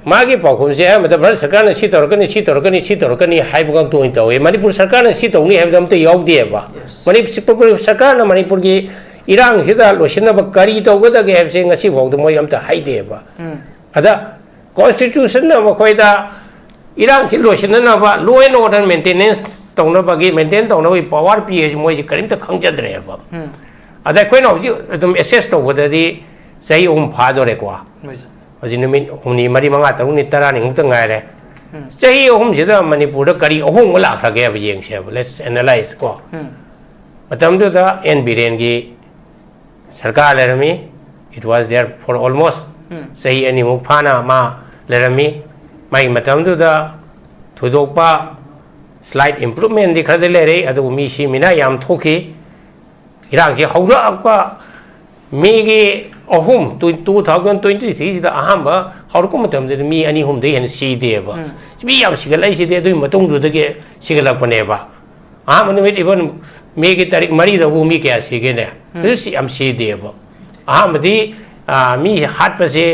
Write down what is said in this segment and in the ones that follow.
मागी पाखुम से है मतलब भारत सरकार ने सी तौरकनी हाइबगा तो तौवे मणिपुर सरकार ने सी तौनी है हमते यावदेबा मणिपुर सरकार ने मणिपुर की इरांग सिदा लोसिनब करी तौगदगे हैबसे ngasi फाउद मोय हमता हाइदेबा अदा कॉन्स्टिट्यूशन न मखोयदा इरांग सि लोसिननबा लॉ एंड ऑर्डर मेंटेनेंस तौनबगी मेंटेन तौनबी पावर पीएज मोय सि करिमता खंगजद्रेबा अदा कोइना हजि एकदम एसेस तौबददी सही फादोरे को हजी नुमित हमनी मरी मंगा तरुनी तरानी मुक्त गायरे सही अहुम मणिपुर करी अहोंग लाखगे अब येंगसे लेट्स एनालाइज को मतमदुदा एन बिरेन की सरकार लेरमी it was there for almost सही एनी मुक फाना मा लेरमी माई मतमदुदा थुदोपा स्लाइड इंप्रूवमेंट दिखरदे लेरे अदु मी सी मिना याम थोखी इरांग से हौरा का मीगी अहुम 2023 दा अहम हौरको मतम दे मी अनि हुम दे हेन सीदेबा मी याम सिगलै सिदे दुई मतुंग दुदगे सिगलपनेबा अहम निमित इवन मेगी तारीख मरी दबु मी क्या सीगेने दुसी याम सीदेबा अहम दी मी हाट पसे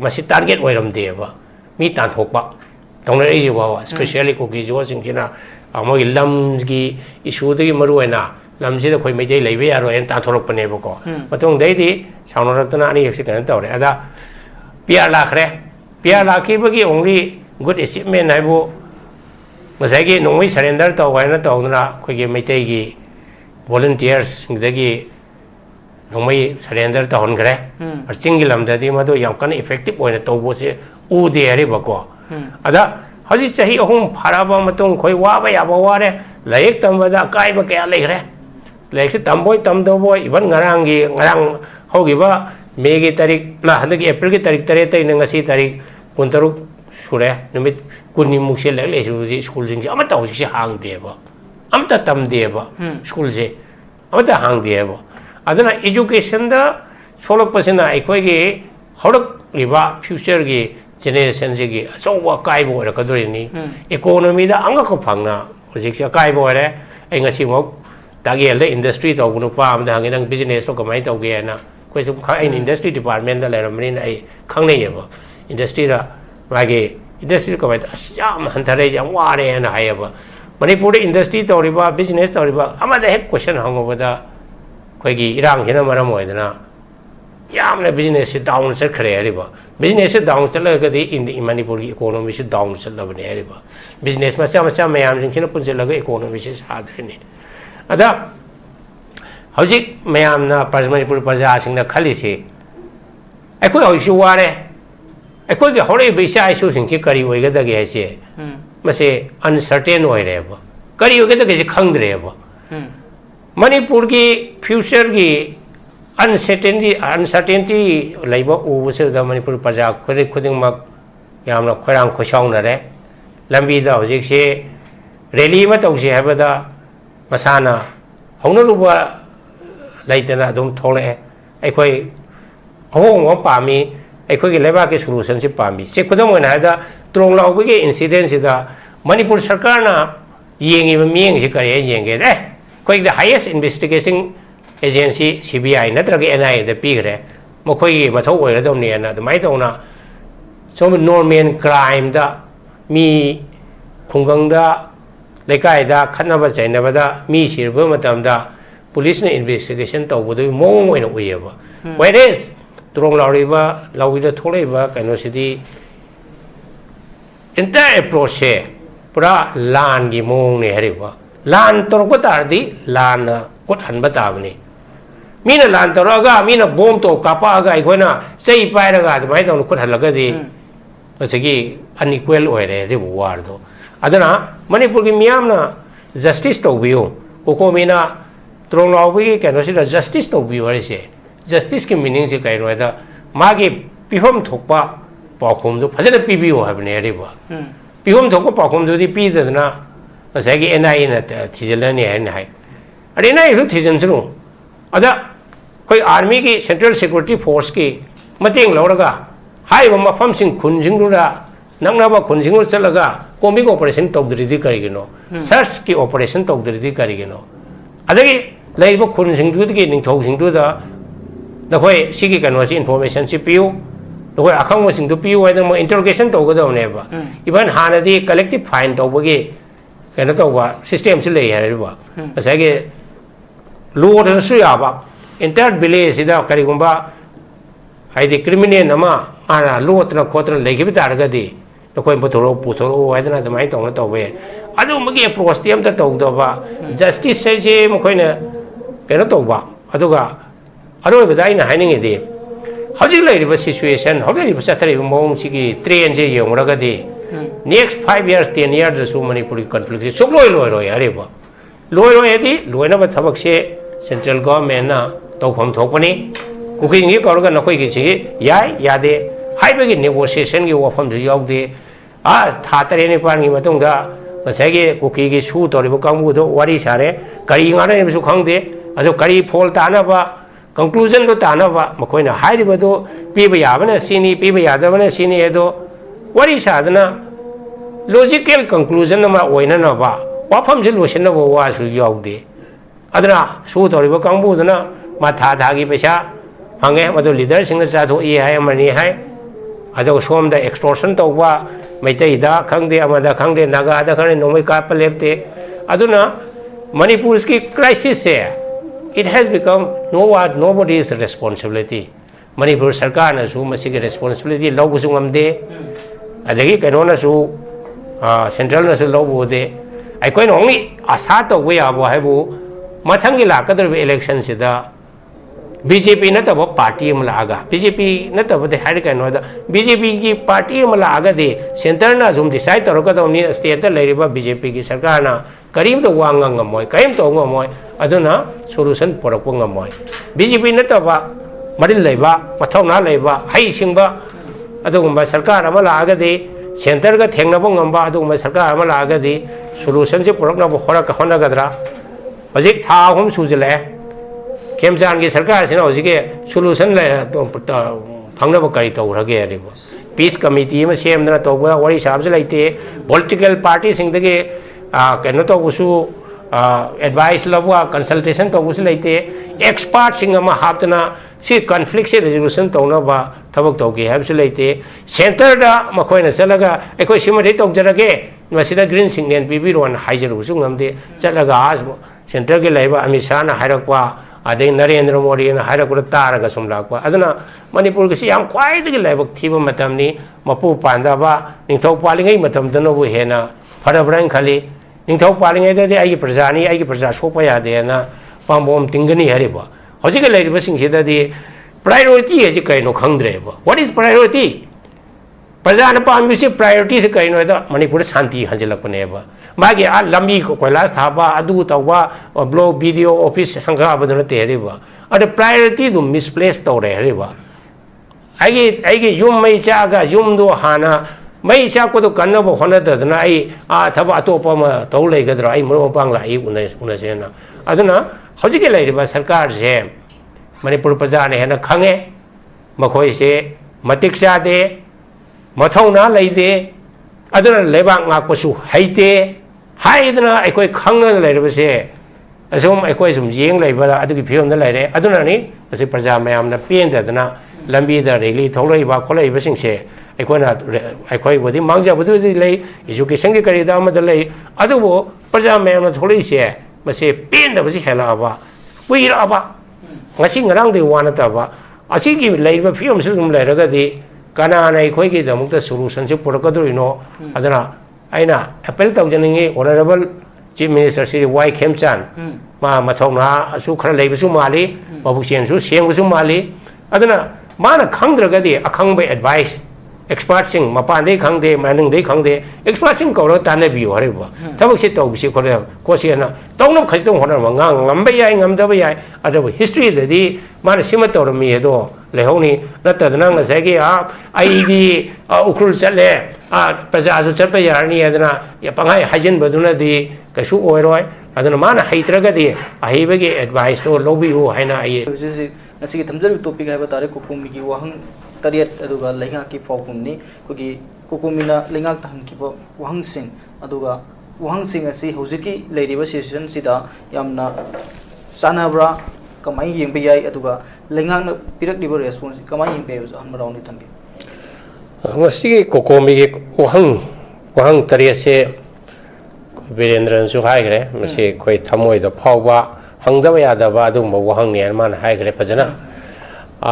मसी टारगेट ओइरमदेबा मी तानथोकबा तौना एजी वावा स्पेशली कोकी जो सिंगिना अमोगी लमगी इशू दगी मरुएना लमसीद कोई मैजे लेबे यारो एन ताथोरपनेबको मतुंग दैदी साउनरतना अनि एक्सी कन तौरे अदा पिया लाखरे पिया लाखिबगी ओनली गुड अचीवमेंट हाइबो मसाइगी नोंगै सरेंडर तौवायना तौना खोगे मैतेगी वॉलंटियर्स दगी नोंगै सरेंडर तौहनखरे और चिंगी लमददी मदो याम कन इफेक्टिव ओइना तौबोसे उदे हरिबको अदा हजि चाही अहुम फाराबा मतुंग खोय वाबा याबा वारे लाइक तमबदा काइबा कया लेखरे लाइक से तमबोय तमदोबोय इवन ngarang होगिबा मे की तारीख ला हदगी अप्रैल की तारीख 3 तै ngasi तारीख 16 सुरे निमित कुनि मुक्से लेले सुजी स्कूल जिंग अमता होसी हांगदेबा अमता तमदेबा स्कूल से अमता हांगदेबा अदना एजुकेशन दा सोलक पसना अखोयगी हरक लिबा फ्यूचर की जेनरेशन से की अचौबा कायबो रकदोरिनी इकोनॉमी दा अंगक फंगना होजिक कायबो रे ऐ ngasi मok तागेल इंडस्ट्री तौबनु पाम दा नंग बिजनेस तो कमाई तौगे ना कोई सुम खा इंडस्ट्री डिपार्टमेंट दा लेरमनी आई खंगनेयबा इंडस्ट्री दा मागे इंडस्ट्री कमाई असयाम हंथरे जाम वारे ना हायबा मणिपुर इंडस्ट्री तौरिबा बिजनेस तौरिबा अमदा हेक क्वेश्चन हंगोबदा कोईगी इरांग सिना मरम होयदना यामने बिजनेस से डाउन चलखरे हरिबा बिजनेस से डाउन चलगदी इन मणिपुर की इकोनॉमी से डाउन चलबने हरिबा बिजनेस मचा मचा मयाम सिंह पुंजलगा इकोनॉमी से साधने अदा हजिक मयामना मणिपुर प्रजा सिंह खलीसे अखोय हइसु वारे अखोय के हरे बैसा आइसु सिंह करी ओइगदगे हैसे मसे अनसर्टेन ओइरेबा करी ओइगदगे से खंगद्रेबा मणिपुर की फ्यूचर की अनसर्टेनिटी लेबा उबसे मणिपुर प्रजा खुदिंगमक यामना खोरांग खोसाउनरे लंबीदा हजिक से रैली में तौसे हैबदा मसाना हौनरुबा लैतना दुम थोले अखोय अहोंग पामी अखोय लेबा के सोल्यूशन से पामी से खुदम होना है त्रोंग लाउबगे इंसिडेंट सिदा मणिपुर सरकार ना येंगी मियंग से करे येंगे रे कोई the highest investigation agency CBI नत्रगे एनआईए द पीगरे मखोय मथौ ओइरदमने ना दमाय तौना सोम नॉर्मल क्राइम दा मी खुंगंगदा लेकायदा खनबा चैनबदा मी सिरबा मतमदा पुलिस ने इन्वेस्टिगेशन तौबदु मोंग ओइना उयबा वेरेस त्रोंग लाउरिबा लाउइदा थोलेबा कैनोसिदी इंटायर अप्रोच से पूरा लान की मोंग ने हरिबा लान तोरको तारदी लान कोट हनबा ताबनी मीना लान तोरगा मीना बोम तो कापागा अखोना सही पायरगा अदमाय तौन कोट हलगदी असगी अनइक्वल ओइरे रिबो वारदो अदना मणिपुर की मियामना जस्टिस तौबियो कोकोमीना त्रोंग लाउबगी कैनोसिदा जस्टिस तौबियो हरिसे जस्टिस की मीनिंग से कहीं रोएदा मागे पिफम थोपा पाखुमदु फजन पीबियो हबने हरिबा पिफम थोपा पाखुमदु दी पीदना असैगी एनआईए न थिजलने है हाय अरे एनआईए रु थिजनसनु अदा कोई आर्मी की सेंट्रल सिक्योरिटी फोर्स की मतेंग लौरगा हाइबा मफम सिंग खुनजिंगरुरा नंगनाबा खुनजिंगरु चलगा कोमिंग ऑपरेशन तौदरिदी करिगिनो सर्च की ऑपरेशन तौदरिदी करिगिनो अदगी लेबा खुनजिंगदुदगी निंगथौजिंगदुदा नखोय सिगी कनोसी इन्फॉर्मेशन से पियो नखोय अखंग सिंग दु पियु है दम इंटरोगेशन तौगदौने बा इवन हानदी कलेक्टिव फाइन तौबगे कनो तौबा सिस्टम से ले हरेबा असागे लोडसु याबा इंटर विलेज सिदा करिगुंबा हाइदि क्रिमिनल नमा आना लोतना खोतना लेखिब तारगदी नखोय पुथोरो हाइदना दमाय तौना तौबे अदु मगे अप्रोच ति अमता तौदबा जस्टिस से मखोयना कनो तौबा अदुगा अरोबदा आइना हाइनिंगेदि हजिक लेरिबा सिचुएशन हजिक चथरिबा मौंग सिगी ट्रेन से यंगरगदी नेक्स्ट 5 years 10 years दसु मणिपुरी कॉन्फ्लिक्ट सब लोय हरेबा लोयदी लोयनबा थबक से सेंट्रल गवर्नमेंट ना तौफम थोपनी कुकिंग कौरगा नखोयगी सी याय यादे हाइबगी नेगोशिएशन की वफम जु यावदे आ था तरे निपानी मतुंगा मसागे कुकी सू तौरिबा कांगबुदो वारी सारे करी गानेबसु खंगदे अदो करी फोल तानाबा कंक्लूजन दो तानाबा मखोयना हाइरिबदो पीबा याबना सिनी पीबा यादबना सिनी एदो वारी सादना लॉजिकल कंक्लूजन नमा ओइननबा वाफम जे लोसनबो वासु यावदे अदना सू तौरिबा कांगबुदना माथा धागी पैसा फंगे मदो लीडर सिंह चाथो ई हाय मनी हाय अदो सोमदा एक्सटॉर्शन तौबा मैतैदा खंगदे अमदा खंगदे नागादा खंगदे नोमै काप लेपते अदुना मणिपुर की क्राइसिस से it has become nobody's responsibility Manipur सरकार ना सु मसिगे responsibility लौबुसु ngamde adagi kanona su central na su lौबुदे अखोइन ओनली आशा तौबे याबो हाइबु मथंगी लाकदर इलेक्शन सिदा बीजेपी नतब पार्टी लागा बीजेपी नतब कनो बीजेपी की पार्टी लागा सेंटर ना जो डिसाइड तौरकदनी स्टेट लेरिबा बीजेपी की सरकार ना करीम तो वांग ngमोय करीम तो ngमोय अदुना सोल्यूशन पुरक ngमोय बीजेपी नतब मरिल लेबा मथौना लेबा हई सिंबा अदुगुंबा सरकार अमा लागादि सेंटर का थेंगनबो ngमबा अदुगुंबा सरकार अमा लागादि सोल्यूशन से पुरकनबो होनगद्रा हजिक था अहुम सुजले खेमचान की सरकार से हजिके सोल्यूशन फंगनब कई तौरगे पीस कमिटी में सेमदना तौब वरी साबसे लेते पॉलिटिकल पार्टी सिंगदगे कनो तौबसु एडवाइस लबवा कंसल्टेशन तौबसु लेते एक्सपर्ट सिंग अमा हापतना सी कॉन्फ्लिक्ट से रेजोल्यूशन तौनबा थबक तौगे हाबसु लेते सेंटर दा मखोयना चलगा एखोय सिमदे तौजरगे मसिदा ग्रीन सिग्नल पिबिरोन हाइजरबसु ngमदे चलगा आज सेंटर के लेबा अमित शाह ना हायरकवा अदे नरेंद्र मोदी ना हायरकुर तारगा सुम लाकवा अदना मणिपुर की याम ख्वाइदगी लाइबक थीब मतमनी मपु पांदाबा निंथौ पालिंगै मतमदनबु हेना फरब्रन खाली निंथौ पालिंगै दे आइ प्रजा सोपा यादेना पांबोम तिंगनी हरेबा हजिक लेरिबा सिंगसिददि प्रायोरिटी है कइनो खंगद्रेबा व्हाट इज प्रायोरिटी प्रजा पामी से प्रायोरिटी से कहीं मणिपुर शांति हंजलपनेब मागे आ लंबी कोयलास थाबा अदु तौबा ब्लॉग वीडियो ऑफिस संगाबद नते हरिब अद प्रायोरिटी दु मिसप्लेस तौरे हरिब आगे युम मई चागा युम दो हाना मई चाको दो कन्नब होनददना आई आ थबा अतोपम तौ लेगद्र आई मरो पांगला आई उनसेना अदना हजिके लेरिबा सरकार से मणिपुर प्रजा ने हेना खंगे मखोय से मतिक चादे मथौना लेदे अदुना लेबाक ngakpasu haite haidna aikoi khangna leirabase asum aikoi sum yeng leibada adugi phiyomda leire aduna ni ase praja mayamna pendadana lambi da reli tholoi ba kholai basing se aikona aikoi bodi mangja bodu lei education ki kari da amada lei adubo praja mayamna tholoi se mase penda basi hela ba puira ba ngasi ngarang de wana ta ba asigi leiba phiyom sum leiraga di काना की solution से पुरकदो अदना अना एपेल तौजनिंगे honourable chief minister Shri Y Khemchand मथौना खर लेबसु माली मबुचेनसु सेंगसु माली अदना माना खंगद्रगदि अखंग एडवाइस एक्सपर्ट सिंग मपानदे खंगदे मानिंगदे खंगदे एक्सपर्ट सिंग कौर तानबियो हरेबा थबक से तौबसी खोरे कोसेना तौन खजिदों होनर ngamba yai ngamdaba yai अदब हिस्ट्री ददि माना सिम तौरमी हेदो लेहौनी नतदना ngsaigi आईदी उखरुल चले प्रजासु चप यारनी अदना या पंगाई हाइजन बदुना दि कसु ओइरोय अदना माना हैत्रगदि अहिबगे एडवाइस तो लोबियो हैना आइ नसिगी थमजल टॉपिक है बतारे कुकुमी की वहंग तरियत अदुगा लेंगा की फौकुमनी कुकी कुकुमिना लेंगा तहंकी वहंग सिंह अदुगा वहंग सिंह असि हुजिकी लेरिबा सिचुएशन सिदा यामना सानाब्रा कमाई येंबे याई अदुगा लेंगा पिरक दिबो रेस्पॉन्स कमाई येंबे हमराउनी Thumby ngasi kokomi ge wahang tariat se Birendran su hai gre masi koi thamoi da phawba hangdaba yadaba adum wahang ne man hai gre phajana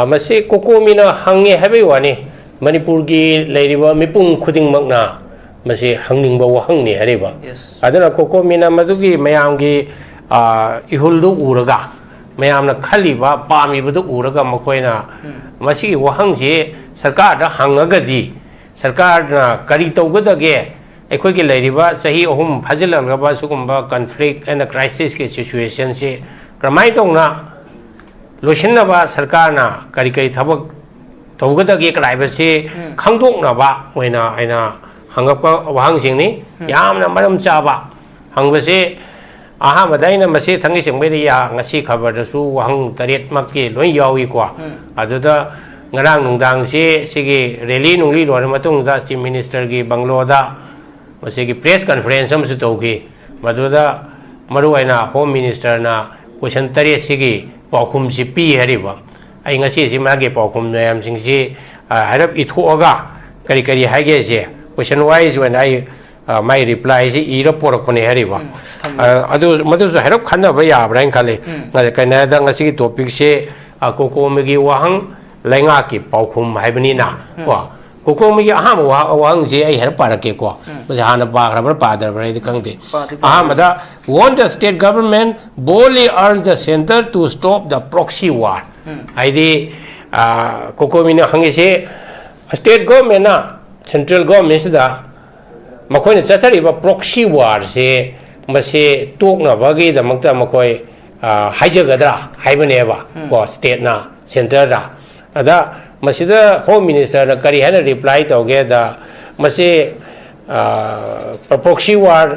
masi kokomi na hange habi wani Manipur gi leiriba mipung khuding makna masi hangning ba wahang ne hariba adana kokomi na madugi mayam gi ihuldu uraga mayamna khaliba pami budu uraga makoina masi wahang je sarkar da hangagadi sarkar na kari tawgadage अखोई के लेरिबा सही अहुम फाजिलगबा सुगुम्बा conflict and crisis के situation से क्रमाई तौना लोसिनबा सरकारना करी करी थबक तौगदगे क्राइबसे खंगदोकनबा ओइना आइना हंगपका वहांसिंगनी यामना मरम चाबा हंगबसे आहा मदाइना मसे थंगी सिंगबे या ngasi खबर दसु वहां तरेत मक्के लोय यावी को अदुदा ngarang nungdang se sigi rally nungli ro matung da chief minister gi bangloda मसे प्रेस कॉन्फ्रेंस हम तौगी मधुदा मरुआइना होम मिनिस्टर ना क्वेश्चन तरे सिगी पाखुम से पी हरिब आई ngasi si मागे पाखुम नयाम सिंग से हरब इथोगा करी करी हागे से question wise when I my reply से इरा पोरकने हरिब अदु मधु हरब खन्ना बया ब्राइन खाले कना दा ngasi की टॉपिक से कोकोमगी वहंग लैंगा की पाखुम हाइबनी ना को कोकोमी अहम वहां से आई हर पारके को मुझे हाना पाखरा पादर बरे कंगते अहमदा want the state government boldly urge the center to stop the proxy war आइदे कोकोमी ने हंगे से स्टेट गवर्नमेंट ना सेंट्रल गवर्नमेंट से दा मखोई ने चथरिबा proxy war से मसे तोकना बगे दमकता मखोई हाइजगदरा हाइबनेबा को स्टेट ना सेंटर दा अदा मसीदा होम मिनिस्टर ना करी है ना रिप्लाई तौगे दा मसे प्रॉक्सी वार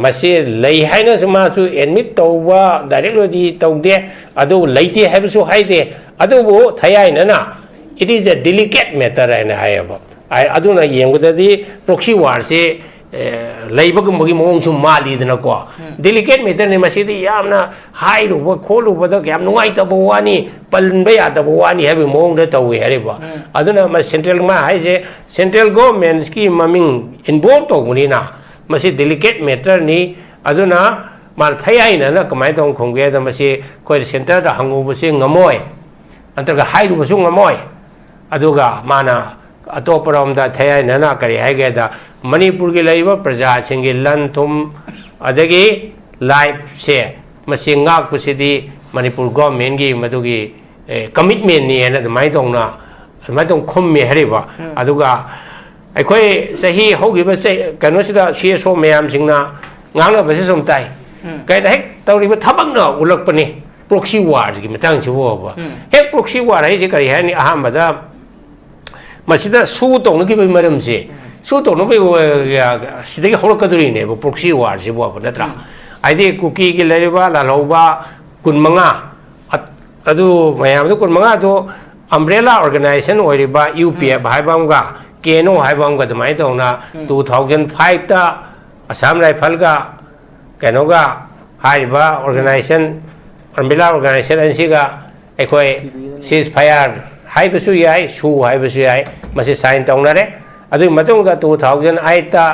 मसे लई है ना समासु एडमिट तौवा डायरेक्टली तौदे अदो लईते हैबसु हाइदे अदो वो थयाय ना it is a delicate matter है ना हायबा अदो ना येंगददी प्रॉक्सी वार से लेबगुमगी मोंगसु मालीदना को डेलिकेट मैटर ने मसीदी यामना हाइरुबा खोलुबदा याम नुंगाइतबो वानी पलनबा यादबो वानी हैबे मोंगदा तौवे हरेबा अदुना म सेंट्रल मा हाइसे सेंट्रल गवर्नमेंट की ममिंग इन्वॉल्व तौगुनीना मसी डेलिकेट मैटर नि अदुना मा थयाइना ना कमाय तौं खोंगे दा मसी कोइ सेंटर दा हंगुबसे ngमोय अंतरगा हाइरुबसु ngमोय अदुगा माना अतोपरमदा थयाइना ना करी हाइगे दा मणिपुर के लाइव प्रजा सिंगे लन थुम अदगी लाइफ से मसे ngaकपुसिदी मणिपुर गवर्नमेंट की मदुगी कमिटमेंट नि एना दमाइ तौना दमाइ तौं खुम्मे हरिबा अदुगा अखोय सही होगिबा से कनोसिदा सीएसओ मयाम सिंगना ngang बसे सोम ताई कै हेक तौरिबा थबंगना उलकपने प्रॉक्सी वार की मतंग सिबोबा हेक प्रॉक्सी वार है जे करी है नि अहमदा मसिदा सु तौनगी मरम से सो तो नबे सिदगी होरकदुरीने प्रॉक्सी वार से बोब नत्रा आइदे कुकी के लेरिबा लालौबा कुनमंगा अदु मयाम दु कुनमंगा दो अम्ब्रेला ऑर्गेनाइजेशन ओरिबा यूपीएफ हाइबामगा केनो हाइबामगा दमाइ तौना 2005 ता असम राइफल का केनोगा हाइबा ऑर्गेनाइजेशन अम्ब्रेला ऑर्गेनाइजेशन अंसिगा एकोय सीज फायर हाइबसु याय सु हाइबसु याय मसे साइन तौनारे अदु मतुंगा 2008 ता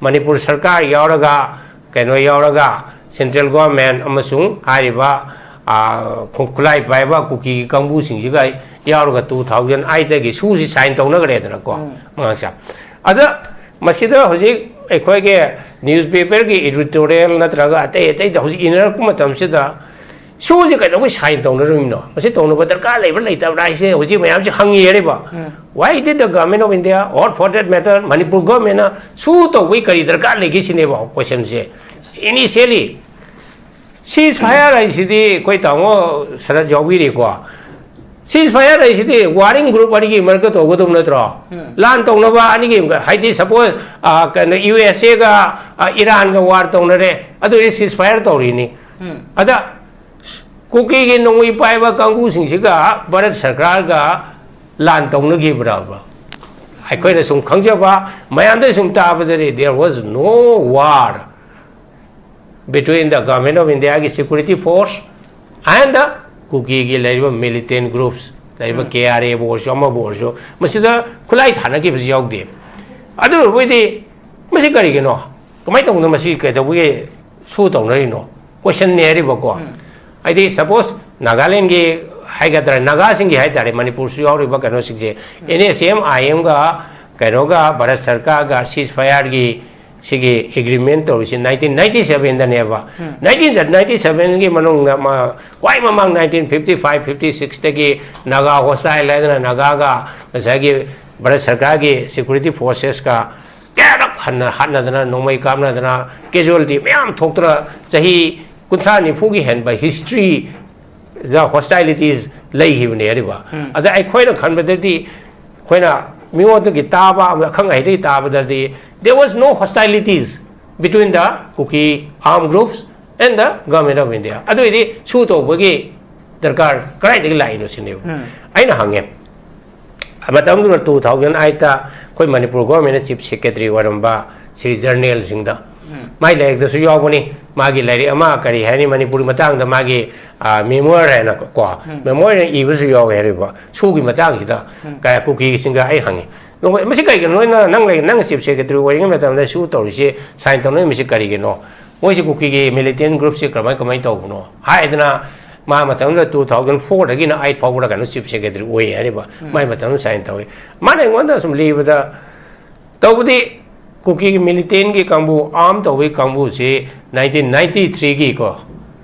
मणिपुर सरकार यावरगा केनो यावरगा सेंट्रल गवर्नमेंट अमसुंग हारिबा खुलाई पाइबा कुकी कंबू सिंजिगा यावरगा 2008 तगी सुसी साइन तौनगरेदना को मासा अदा मसिदा होजि एखोयगे न्यूज़पेपर की एडिटोरियल नत्रगा अते अते होजि इनर कुमतमसिदा सूजी कहीं कोई साइन तौनरुमिनो मसे तौनबा दरकार लेबर लेतबरा इसे होजि मयाम से हंगी हेरेबा why did the government of India or for that matter Manipur government ना सु तौबई करी दरकार लेगी सिनेबा क्वेश्चन से इनिशियली सीज फायर आइसिदी कोई तांगो सरद जौबिरी को सीज फायर आइसिदी वारिंग ग्रुप अनिगी मरक तौगदम नत्रो लान तौनबा अनिगी हाइदि सपोज कने यूएसए का ईरान का वार तौनरे अदु सीज फायर तौरिनी अदा कुकी के नोई पाइबा कांगू सिंगसिगा भारत सरकार का लान तौनगिब्राबा अखोइना सुम खंगजबा मयामदे सुम ताबदरे there was no war between the government of India की security force and the Kuki की लेरिबा militant groups ꯂꯩꯕ KRA ꯕꯣꯔꯁꯨ ꯑꯃ ꯕꯣꯔꯁꯨ ꯃꯁꯤꯗ ꯈꯨꯠꯂꯥꯏ ꯊꯥꯅꯈꯤꯕꯁꯤ ꯌꯥꯎꯗꯦ ꯑꯗꯨ ꯑꯣꯏꯔꯕꯗꯤ ꯃꯁꯤ ꯀꯔꯤꯒꯤꯅꯣ ꯀꯃꯥꯏꯅ ꯇꯧꯗꯅ ꯃꯁꯤ ꯀꯩꯗꯧꯕꯒꯤ ꯁꯨ ꯇꯧꯅꯔꯤꯅꯣ ꯀꯣꯏꯁꯟꯅꯦ ꯍꯥꯏꯔꯤꯕꯀꯣ ꯍꯥꯏꯗꯤ ꯁꯄꯣꯁ ꯅꯥꯒꯥꯂꯦꯟꯒꯤ ꯍꯥꯏꯒꯗ꯭ꯔꯥ ꯅꯥꯒꯥꯁꯤꯡꯒꯤ ꯍꯥꯏꯇꯥꯔꯦ ꯃꯅꯤꯄꯨꯔꯁꯨ ꯌꯥꯎꯔꯤꯕ ꯀꯩꯅꯣꯁꯤꯡꯁꯦ NSM IM ꯒ ꯀꯩꯅꯣꯒ ꯚꯥꯔꯠ ꯁꯔꯀꯥꯔꯒ ꯁꯤꯖ ꯐꯥꯌꯔꯒꯤ ꯁꯤꯒꯤ ꯑꯦꯒ꯭ꯔꯤꯃꯦꯟ ꯇꯧꯔꯤꯁꯤ 1997ꯗꯅꯦꯕ 1997ꯒꯤ ꯃꯅꯨꯡꯗ ꯈ꯭ꯋꯥꯏ ꯃꯃꯥꯡ 1955-56ꯗꯒꯤ ꯅꯥꯒꯥ ꯍꯣꯁꯇꯥꯏꯜ ꯍꯥꯏꯗꯅ ꯅꯥꯒꯥꯒ ꯉꯁꯥꯏꯒꯤ ꯚꯥꯔꯠ ꯁꯔꯀꯥꯔꯒꯤ ꯁꯦꯀꯨꯔꯤꯇꯤ ꯐꯣꯔꯁꯦꯁꯀ ꯀꯌꯥꯔꯛ ꯍꯟꯅꯗꯅ ꯅꯣꯡꯃꯩ ꯀꯥꯞꯅꯗꯅ ꯀꯦꯖꯨꯋꯦꯂꯤꯇꯤ ꯃꯌꯥꯝ ꯊꯣꯛꯇꯅ ꯆꯍꯤ 30-40ꯒꯤ ꯍꯦꯟꯕ ꯍꯤꯁꯇ꯭ꯔꯤ ꯗ ꯍꯣꯁꯇꯥꯏꯂꯤꯇꯤꯁ ꯂꯩꯈꯤꯕꯅꯦ ꯍꯥꯏꯔꯤꯕ ꯑꯗ ꯑꯩꯈꯣꯏꯅ ꯈꯟꯕꯗꯗꯤ ꯑꯩꯈꯣꯏꯅ ꯃꯤꯉꯣꯟꯗꯒꯤ ꯇꯥꯕ ꯑꯈꯪ ꯑꯍꯩꯗꯒꯤ ꯇꯥꯕꯗꯗꯤ there was no hostilities between the Kuki armed groups and the government of India. Adu idi su tawbagi darkar karaidagi laino sinebu aina hange matamdu 2008 ta koi Manipur government chief secretary waramba Sri Journal singda mai laik da su yawani magi lairi ama kari hani Manipur matang da magi memoir hai na ko memoir ibu su yaw heriba su gi matang sida ka Kuki singa ai hange masi karigino nang chief secretary oiring matamda su tawrisi sign tawna masi karigino moisi Kuki militant group se kamai tawbuno haidana ma matamda 2004 dagi na 8 fawra kanu chief secretary oi hariba mai matam sign tawi mane ngonda sum libada tawbudi Kuki militant gi kambu arm tawi kambu se 1993 gi ko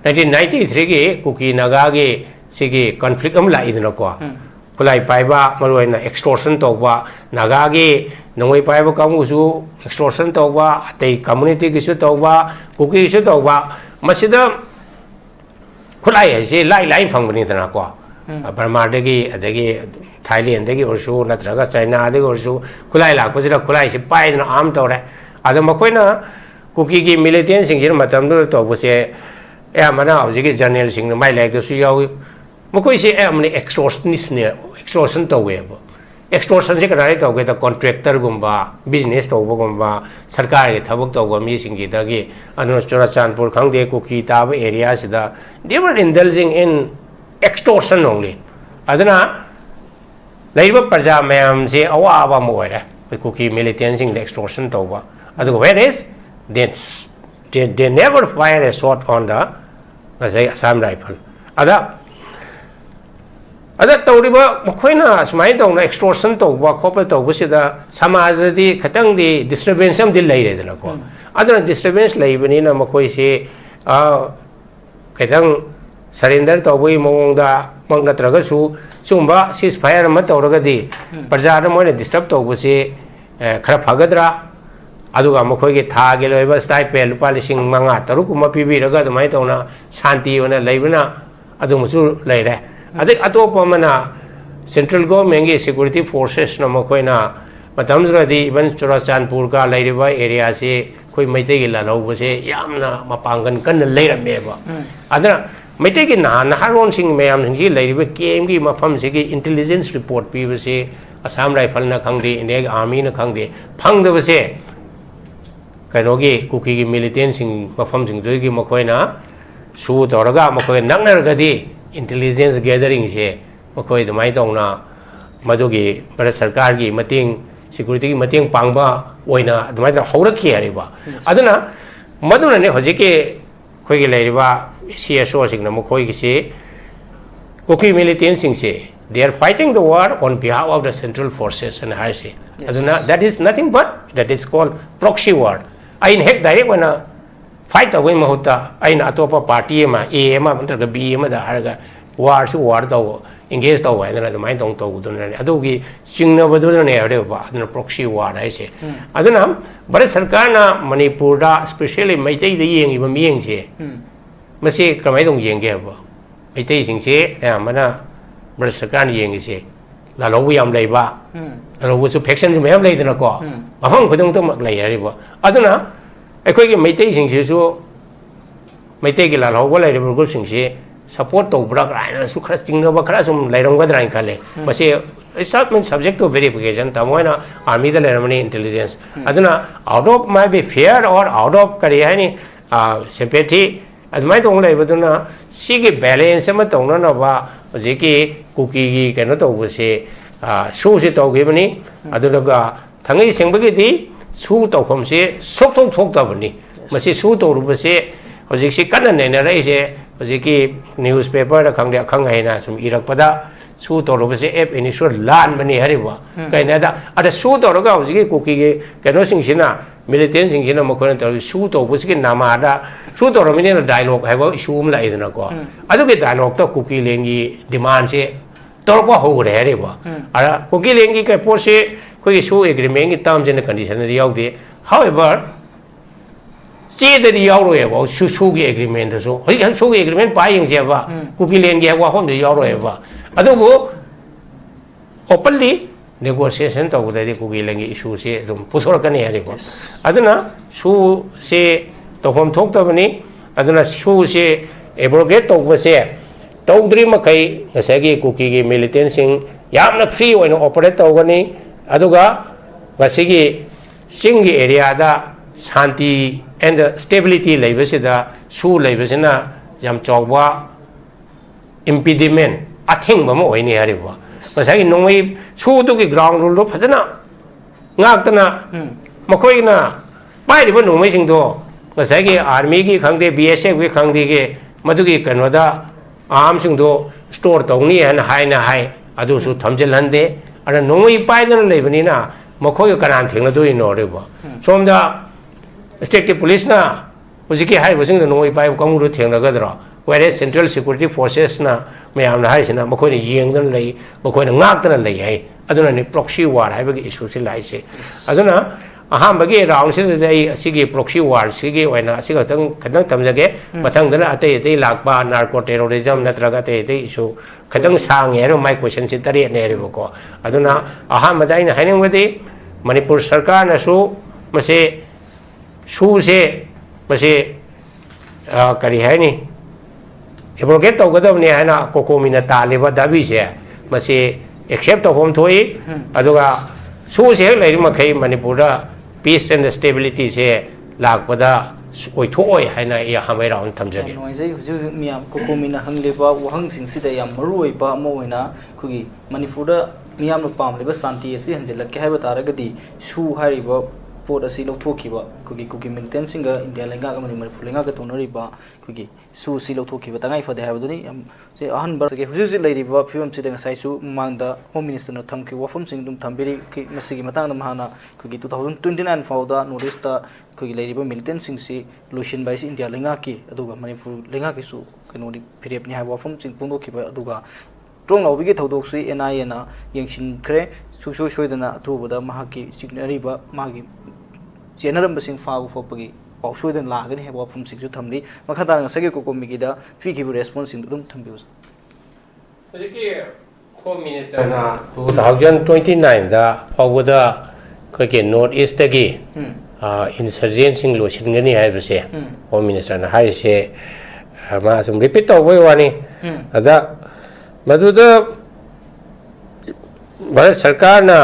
1993 gi Kuki naga gi sigi conflict am la idna ko Kulai paiba maruaina extortion tawba nagagi nongoi paiba kamusu extortion tawba atei community gisu tawba Kuki gisu tawba masida kulai ase lai phangbani dana ko Burma dagi adagi Thailand dagi orsu natraga China dagi orsu kulai lakpasida kulai se paidna am tawre ada makoina Kuki gi militant singir matamdu tawbuse mana hojigi journal sing mai like the su yaw makoi se amni extortionist ne extortion tawwe extortion se kanai tawge the contractor gumba business tawba gumba sarkar ge thabak tawba mi singi dagi anu Churachandpur khangde Kuki tab area sida they were indulging in extortion only adana laiba praja mayam se awaba moire Kuki militant sing extortion tawba adu whereas they never fire a shot on the Assam rifle ada tawriba makoina smai tawna extortion tawba khopa tawba sida samajadi khatang di disturbance am dil lai redana ko adana disturbance laibani na makoi se khatang surrender tawbai mongda mangna traga su sumba ceasefire ma tawraga di praja na moina disturb tawba se khara phagadra aduga makoi ge tha ge loiba stipend lupa lising manga tarukuma pibi raga dumai tawna shanti ona laibana adumusu laire adik atopa mana central government ge security forces na makoina matamjra di even Churachandpur ka lairiba area se koi maite gi la lawba se yamna mapangan kan leiram meba adana maite gi na haron sing mayam sing gi lairiba KM gi mafam se gi intelligence report pi se Assam rifle na khangde Indian army na khangde phangda se kainogi Kuki gi militant sing mafam sing doi gi makoina su toraga makoi nangnar di intelligence gathering se makoi dumai tawna madugi Bharat Sarkar gi mating security gi mating pangba oina dumai ta haurakhi hariba aduna maduna ne hojike khoi gi lairiba CSO sing na makoi gi se Kuki militant sing se they are fighting the war on behalf of the central forces and I say aduna that is nothing but that is called proxy war ain hek direct wana fight away mahuta aina atopa party ma A ma ntaga B ma da harga war su war taw engage taw aina da mai tong taw dun ne adugi chingna badu ne ade ba aduna proxy war ai se aduna Bharat Sarkar na Manipur da especially maitai da yengi ba miyeng se mase kamai dong yenge ba maitai sing se mana Bharat Sarkar ni yengi se la lo yam lai ba lo su faction su mayam lai dana ko mafam khudong to mak lai ari ba aduna akhoi gi maitai sing se su maitai gi la lo ba lai group sing se support to bra raina su khara chingna ba khara sum lai rong ga drai khale mase it's not mean subject to verification tamoina army da leramani intelligence aduna out of my be fear or out of kari hani sympathy admai tong lai baduna sigi balance ma tong na ba ꯍꯧꯖꯤꯛꯀꯤ ꯀꯨꯀꯤꯒꯤ ꯀꯩꯅꯣ ꯇꯧꯕꯁꯦ ꯁꯨꯁꯦ ꯇꯧꯈꯤꯕꯅꯤ ꯑꯗꯨꯒ ꯊꯥꯡꯉꯩ ꯁꯦꯡꯕꯒꯤꯗꯤ ꯁꯨ ꯇꯧꯐꯝꯁꯦ ꯁꯣꯛꯊꯣꯛ ꯊꯣꯛꯇꯕꯅꯤ ꯃꯁꯤ ꯁꯨ ꯇꯧꯔꯨꯕꯁꯦ ꯍꯧꯖꯤꯛꯁꯤ ꯀꯟꯅ ꯅꯩꯅꯔꯛꯏꯁꯦ ꯍꯧꯖꯤꯛꯀꯤ ꯅ꯭ꯌꯨꯁ ꯄꯦꯄꯔꯗ ꯈꯪꯗꯦ ꯑꯈꯪ ꯑꯍꯩꯅ ꯁꯨꯝ ꯏꯔꯛꯄꯗ ꯁꯨ ꯇꯧꯔꯨꯕꯁꯦ ꯑꯦꯞ ꯏꯟꯁꯨꯔ ꯂꯥꯟꯕꯅꯤ ꯍꯥꯏꯔꯤꯕ ꯀꯩꯅꯣꯗ ꯑꯗ ꯁꯨ ꯇꯧꯔꯒ ꯍꯧꯖꯤꯛꯀꯤ ꯀꯨꯀꯤꯒꯤ ꯀꯩꯅꯣꯁꯤꯡꯁꯤꯅ ꯃꯤꯂꯤꯇꯦꯟꯁꯤꯡꯁꯤꯅ ꯃꯈꯣꯏꯅ ꯇꯧꯔꯤ ꯁꯨ ꯇꯧꯕꯁꯤꯒꯤ ꯅꯃꯥꯗ ꯁꯨ ꯇꯧꯔꯕꯅꯤꯅ ꯗꯥꯏꯂꯣꯛ ꯍꯥꯏꯕ ꯏꯁꯨ ꯑꯃ ꯂꯥꯛꯏꯗꯅꯀꯣ ꯑꯗꯨꯒꯤ ꯗꯥꯏꯂꯣꯛꯇ ꯀꯨꯀꯤ ꯂꯦꯟꯒꯤ ꯗꯤꯃꯥꯟꯁꯦ ꯇꯧꯔꯛꯄ ꯍꯧꯈ꯭ꯔꯦ ꯍꯥꯏꯔꯤꯕ ꯑꯗ ꯀꯨꯀꯤ ꯂꯦꯟꯒꯤ ꯀꯩ ꯄꯣꯠꯁꯦ ꯑꯩꯈꯣꯏꯒꯤ ꯁꯨ ꯑꯦꯒ꯭ꯔꯤꯃꯦꯟꯒꯤ ꯇꯥꯔꯝꯁ ꯑꯦꯟ ꯀꯟꯗꯤꯁꯟꯗꯗꯤ ꯌꯥꯎꯗꯦ ꯍꯥꯎꯑꯦꯚꯔ ꯆꯦꯗꯗꯤ ꯌꯥꯎꯔꯣꯏꯕ ꯁꯨꯒꯤ ꯑꯦꯒ꯭ꯔꯤꯃꯦꯟꯗꯁꯨ ꯍꯧꯖꯤꯛ ꯁꯨꯒꯤ ꯑꯦꯒ꯭ꯔꯤꯃꯦꯟ ꯄꯥꯏ ꯌꯦꯡꯁꯦꯕ ꯀꯨꯀꯤ ꯂꯦꯟꯒꯤ ꯋꯥꯐꯝꯗꯨ ꯌꯥꯎꯔꯣꯏꯕ ꯑꯗꯨꯕꯨ openly negotiation tawdadi kugi langi issue se dum puthorkani hariko aduna su se tawhom thoktabani aduna su se abrogate tawbase tawdri makai ngasagi kuki gi militant sing yamna free oina operate tawgani aduga ngasigi singi area da shanti and stability leibasida su leibasina yam chawba impediment athing bama oini haribo masai nongoi su tu ki ground rule do phajana ngakna makoi na pai ri ba nongmai sing do masai ki army ki khangde bsf ki khangde ge madu ki kanoda arm sing do store tawni han hai na hai adu su thamjel hande ara nongoi pai na leibani na makoi kanan thengna do ino re ba somda state police na hojiki hai bosing do nongoi pai kamu ro thengna gadra whereas central security forces na mayam na hai sina makoi ni yengdan lei makoi na ngaktan lei hai aduna ni proxy war hai bagi issue se lai se aduna aham bagi round se dai asigi proxy war sigi oina asiga tang khadang tamjage mathang dana atei atei lakba narco terrorism natraga atei atei issue khadang sang ero my question se tari ne re ko aduna aham badai na haineng wadi manipur sarkar na su mase su se mase kari hai ni abrogate tawgadabni haina kokomina taliba dabi se masi accept hom thoi aduga su se lai makai manipur da peace and stability se lakpada oi thoi haina ya hamai raun thamjage noise huju miyam kokomina hangleba wahang singsida yam marui ba moina khugi manipur da miyam no pamleba santi asi hanjilak haiba taragadi su hariba pot asi lothokhiba kugi militant singa india lenga amani manipur lenga ka tonariba kugi su si lothokhiba tangai fade habaduni se ahan bar se huju leiriba film se denga sai su mangda home minister na thamki wafam sing dum thambiri ki masigi matang na mahana kugi 2029 fauda notice ta kugi leiriba militant sing si lucian bai india lenga ki aduga manipur lenga ki su kanoni phirep ni ha wafam sing pungdo khiba aduga strong lobigi thodok si nia na yengshin khre su soidana atubada mahaki signariba magi general basing faabu fopagi pausoidan lagani heba phum sikju thamli makhata ngasagi kokomi da fi give response sing dum thambiu hojiki home minister na 2029 da awada khake north east tagi insurgent sing losin gani haibase home minister na haise ma sum repeat tawbai wani ada maduda bharat sarkar na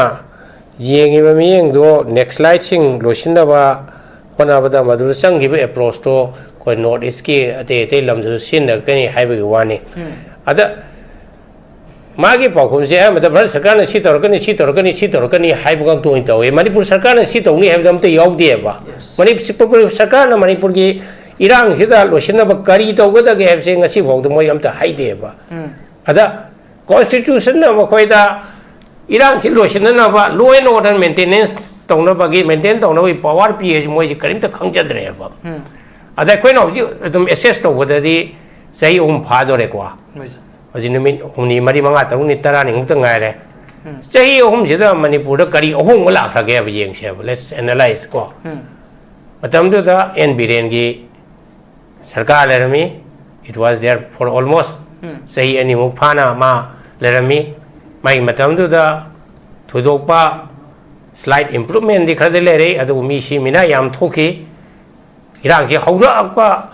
yengi ba miyeng do next slide sing losinda ba hona bada madu changi ba approach to koi north east ki ate lamju sin na kani haiba gi wani ada magi pakhum je amada bharat sarkar na si torkani haiba gang to into e manipur sarkar na si tawni haibam te yog de ba manipur sarkar na manipur gi irang sida losinda ba kari tawgada ge habse ngasi bawda moi amta haide ba ada constitution na makoi da irang si losin na ba law and order maintenance tawna bagi maintain tawna wi power ph moi ji karim ta khangjadre ba ada koi no ji dum assess to wadadi sai phadore kwa aji numin humni mari manga taruni tarani ngta ngaire sai sida manipur da kari la khage ba yeng se let's analyze ko matam da en biren gi sarkar lerami it was there for almost sai ani muk phana ma lerami mai matam da thudokpa slight improvement di khade lere adu mi si mina yam thoki irang ji hawra akwa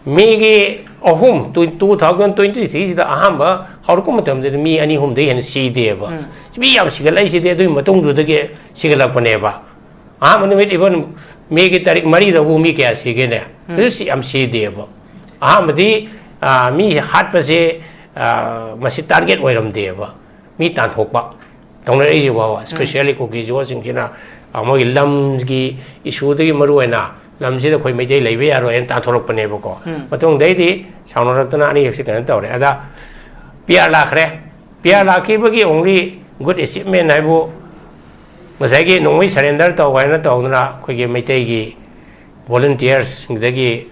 mi gi ahum 2023 da ahamba hawrku matam de mi ani hum de hen si de ba mi yam sigalai si de du matung du de ge sigala pane ba aham ni mit even mi gi tarik mari da bu mi kya si ge ne si am si de ba aham di mi hat pa se masi target oiramdeba mi tanthokpa tongnareji wa especially kuki jo singina amogi lamgi issue dagi maruena lamji da khoi meidei leibe yaro en tanthorokpane bako matong deidi saunoratna ani yexi kan tawre ada pia lakhre pia lakhi bagi only good achievement naibu masagi nongoi surrender tawina tawna khoige meitei gi volunteers dagi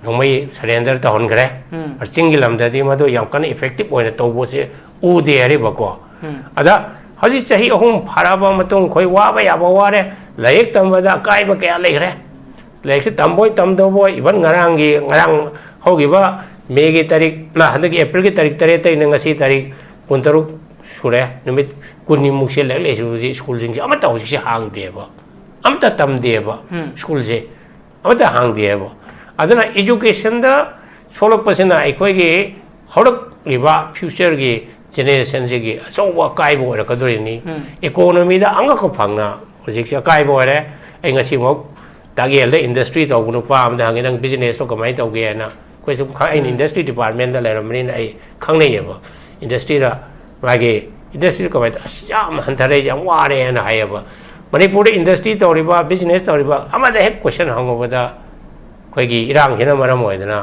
nongmai surrender ta hon gre ar chingi lamdadi madu yam kan effective oina tawbo se u de ari bako ada haji chahi ahum pharaba matong khoi wa ba ya ba ware laik tambada kai ba kya leire laik se tamboi tamdoboi iban ngarang hogi ba me gi tarik na handagi april gi tarik tare tai ngasi tarik 16 sure numit kunni mukse le su ji school jing amata hoji se hang de ba amta tam de ba school je amata hang de ba adana education da solok pasina aikoi gi horak liba future gi generation gi so wa kai bo ra kadori ni economy da anga ko phangna hojik se kai bo re ai ngasi mo tagi le industry to bunu pa am da hang nang business to kamai to ge na koi sum kha in industry department da le ramni ai khang nei ba industry da ma ge industry ko ba asam han thare jam wa re na hai ba manipur industry to ri ba business to ri ba amada hek question hango ba da koi gi irang hina maram oi da na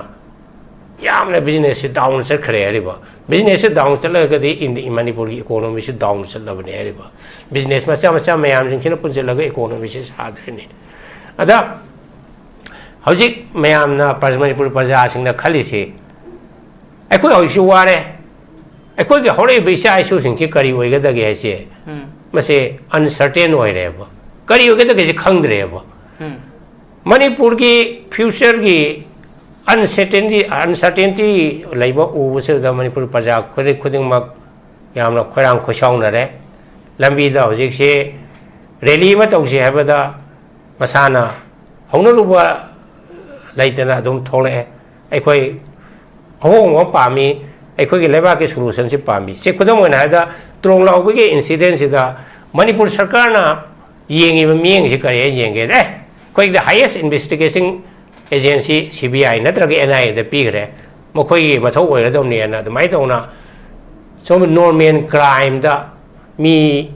yamna business down se khare ri ba business down chala ga di in manipur gi economy se down chala ba ne ri ba business ma sa mayam jing china pun chala ga economy se sa de ni ada hojik mayam na manipur praja sing na khali se akoi hoi su wa re akoi ge hore be sa isu sing chi kari oi ga da ge se ma se uncertain oi re ba kari oi ga da ge khang dre ba manipur gi future gi uncertainty laiba u se da manipur praja khuding mak yamna khorang khosong na re lambi da hojik se rally ma tau se ha da masana hongna ruba laitana dum thole aikoi awong wa pami aikoi ge leba ke solution se pami se khudam na da trong law ge incident se da manipur sarkar na yengi ba mieng se kare yenge de koi the highest investigation agency CBI natraga NIA da pigre mo khoi gi mathau oi ra dom ne na da mai tong na so normal crime da mi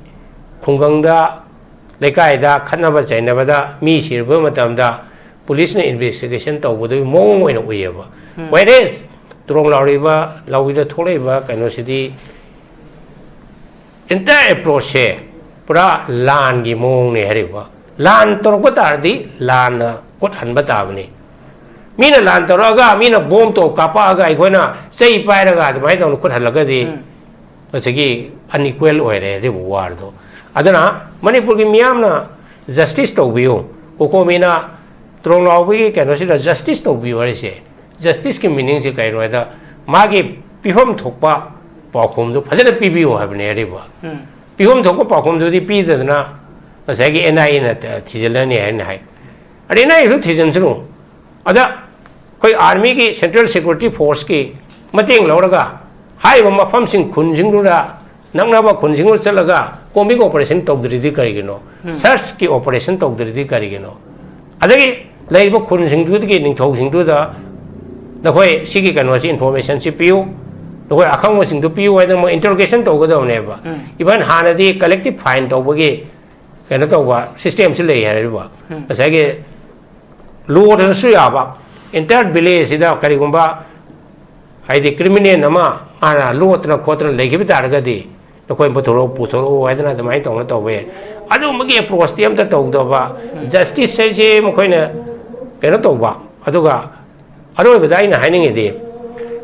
khungang da lekai da khanna ba chaina ba da mi sirba matam da police na investigation to bu do mong oi na oi ba whereas trong lawi ba lawi da tholei ba kaino city entire process pura lan gi mong ne hari ba lan tor ko tar di lan ko than ba ta ba ni mina lan tor ga mina bom to kapa ga ai khona sei pai ra ga mai to ko than la ga di achagi unequal oi re ri war do adana manipur gi miyam na justice to biyo ko mina trong law bi kaino si justice to biyo re se justice ki meaning se kai ro da ma gi pihom thokpa pakhom do phajana pibiyo ha bne re ba pihom thokpa pakhom do di pi da na asagi NIA na thijelan ne hai arena isu thijan sunu ada koi army ki central security force ki mateng loraga hai ba mafam sing khun jing ra nangna ba khun jing chalaga combing operation togdri di kari gino search ki operation togdri di kari gino adagi lai ba khun jing du ki ning thau jing du da na koi sigi kanwa si information si piu na koi akhang mo sing du piu wa da mo interrogation to go da ne ba even hanadi collective fine to ba gi kana to ba system si le ya ba asage law da su ya ba entire village sida kari gumba haidi criminal nama ana law tra khotra legi bi tar ga di to koi puthoro wa da na mai tong na to we adu magi approach tiam ta to do ba justice se je mo koi na kana to ba adu ga aro ba dai na haining ide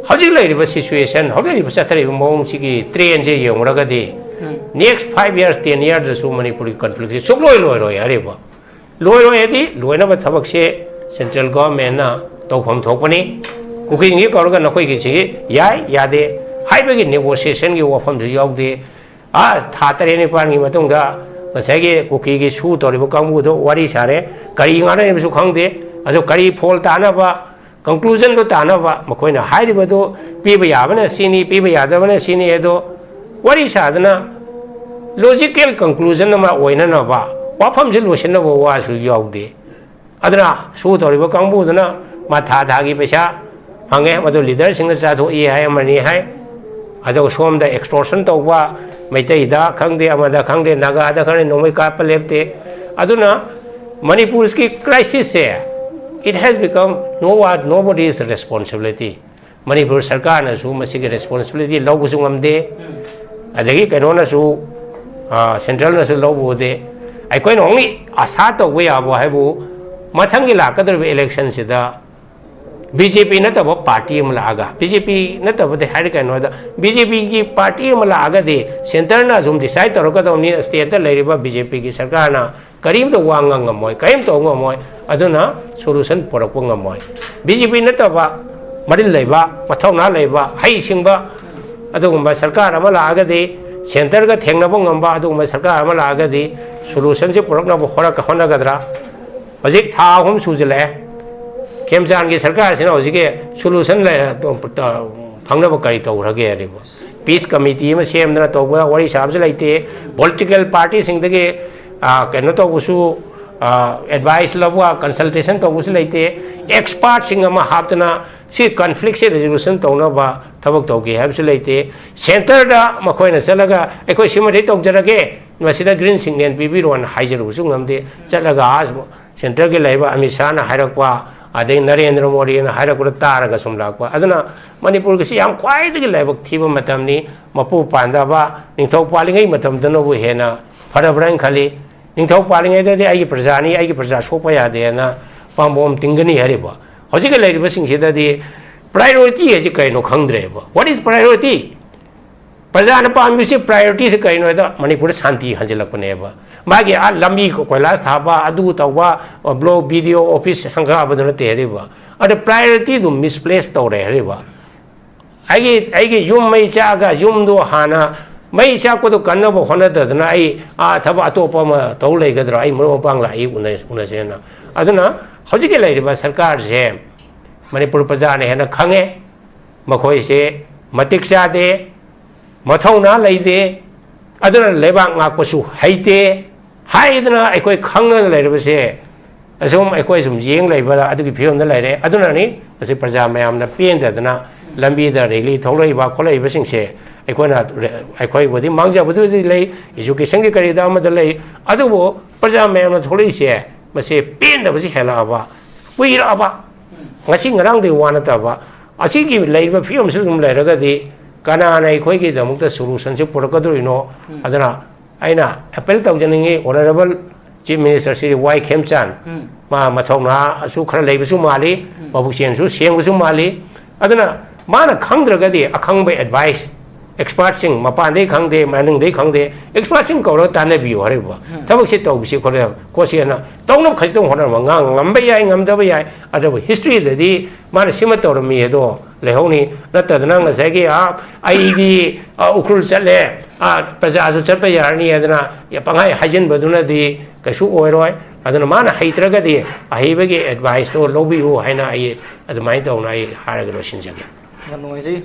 hojik lai ba situation hojik ba sathari mong sigi train je yong ra ga di next 5 years 10 years da su manipuri conflict se sok loi are ba loi di loi na ba thabak se central government na to phom thokpani kuki ngi kor ga na khoi gi chi ya de hai ba gi negotiation gi wafam ju yaw de a tha tare ne pan gi matung da masai gi kuki gi su to ri ba kang bu do wari sare kari nga na ne su khang de ado kari phol ta na ba conclusion do ta na ba makoi na hai ri ba do pi ba ya ba na sini pi ba ya da ba na sini e do wari sa da na logical conclusion ma oina na ba wafam je lotion na ba wa su yaw de adana su to ri ba kang bu da na ma tha gi pesa fungi Madhu leader Singh चाथोई है money है अदो सोम the extortion तौबा मैतैदा खंगदे अमदा खंगदे नागादा खंगदे नोमै काप लेपते अदुना मणिपुर की crisis से it has become nobody's responsibility Manipur सरकार ना सु मसी के responsibility लोग उसुं हमदे अदगी कनो ना सु सेंट्रल ना सु लोग बोदे आई कोई नोंगी आशा तो वे आबो है वो मथंगी लाकदर इलेक्शन सिदा बीजेपी न तब पार्टी में लागा बीजेपी न तब दे हर कनो दा बीजेपी की पार्टी में लागा दे सेंटर ना जुम डिसाइड तरो का तो नि स्टेट लेरिबा बीजेपी की सरकार ना करीम तो वांग ngमोय करीम तो ngमोय अदुना सोल्यूशन पुरक ngमोय बीजेपी न तब मरिल लेबा मथौना लेबा हई सिंबा अदुगुंबा सरकार अमा लागा दे सेंटर का थेंगनबो ngमबा अदुगुंबा सरकार अमा लागा दे सोल्यूशन से पुरकना होरा का होनागदरा हजिक था हम सुजले खेमचान की सरकार से हजिक सोल्यूशन फंगनब कई तौरगे पीस कमिटी में सेमदना तौब वरी साबसे लेते पॉलिटिकल पार्टी सिंगदगे कनो तौबसु एडवाइस लबवा कंसल्टेशन तौबसु लेते एक्सपर्ट सिंग अमा हापतना सी कॉन्फ्लिक्ट से रेजोल्यूशन तौनबा थबक तौगे हाबसु लेते सेंटर दा मखोयना चलगा एखोय सिमदे तौजरगे मसिदा ग्रीन सिग्नल पीबीरोन हाइजरुसु ngमदे चलगा आज सेंटर के लेबा अमित शाह ना हायरकवा अदे नरेंद्र मोदी ना हायरकवा तारगा सुम लाकवा अदना मणिपुर के सियाम ख्वाइदगी लेबक थीबा मतमनी मपु पांदाबा निंथौ पालिंगै मतमदनबु हेना फरबरन खाली निंथौ पालिंगै दे आइ प्रजानी आइ प्रजा सोपा यादेना पांबोम तिंगनी हरेबा हजिक लेरिबा सिंगसिदादी प्रायोरिटी है कइनो खंगद्रेबा व्हाट इज प्रायोरिटी प्रजा ने पामिसे प्रायोरिटी से कइनो दा मणिपुर शांति हंजलकनेबा मागे आ लंबी कोइलास थाबा अदु तौबा ब्लॉक वीडियो ऑफिस संघा बदन तेरेबा अद प्रायोरिटी दु मिसप्लेस तौरे हरेबा आइगे युम मै चागा युम दो हाना मै चाको तो कन्नब होनददना आई आ थबा अतोपम तौ लेगदरा आई मरो पांगला आई उनसेना अदुना हजिके लेरिबा सरकार से मणिपुर प्रजा ने हेना खंगे मखोय से मतिक चादे मथौना लेदे अदुना लेबाक ngakpasu haite haidna aikoi khangna leiribase asum aikoi sum yeng leibada adugi phiyom da leire aduna ni ase praja mayam na pendadna lambi da reli tholoi ba kholai ba singse aikoi na aikoi bodi mangja bodu lei education ki kari da ma da lei adubo praja mayam na tholoi se mase penda ba si hela ba puira ba ngasi ngarang de wana ta ba asi ki leiba phiyom sum leiraga di kana na aikoi ki damukta solution se purakadrino adana aina appeal tawjaningi honorable chief minister Sri Y Khemchan ma mathongna asu khara leibasu mali babu sensu sengbasu mali adana mana khangdragadi akhangbai advice expert sing mapande khangde maning de khangde expert sing ko tane biyo hareba tabak se tawbisi khore kosiana tawna khajtong honar wanga ngambai yai ngamdaba yai adabu history dadi mana sima tawrami edo lehoni natadna ngasagi a aigi ukrul chale प्रजा चप यानी पंगाई हाजन बदुना दी कशु ओरय अदन माना हैत्रगदी अहिबगे advice तो लोबियो हैना आई अदमाइ तौना आई हारग लोसिन जगे याम नुंगाइजी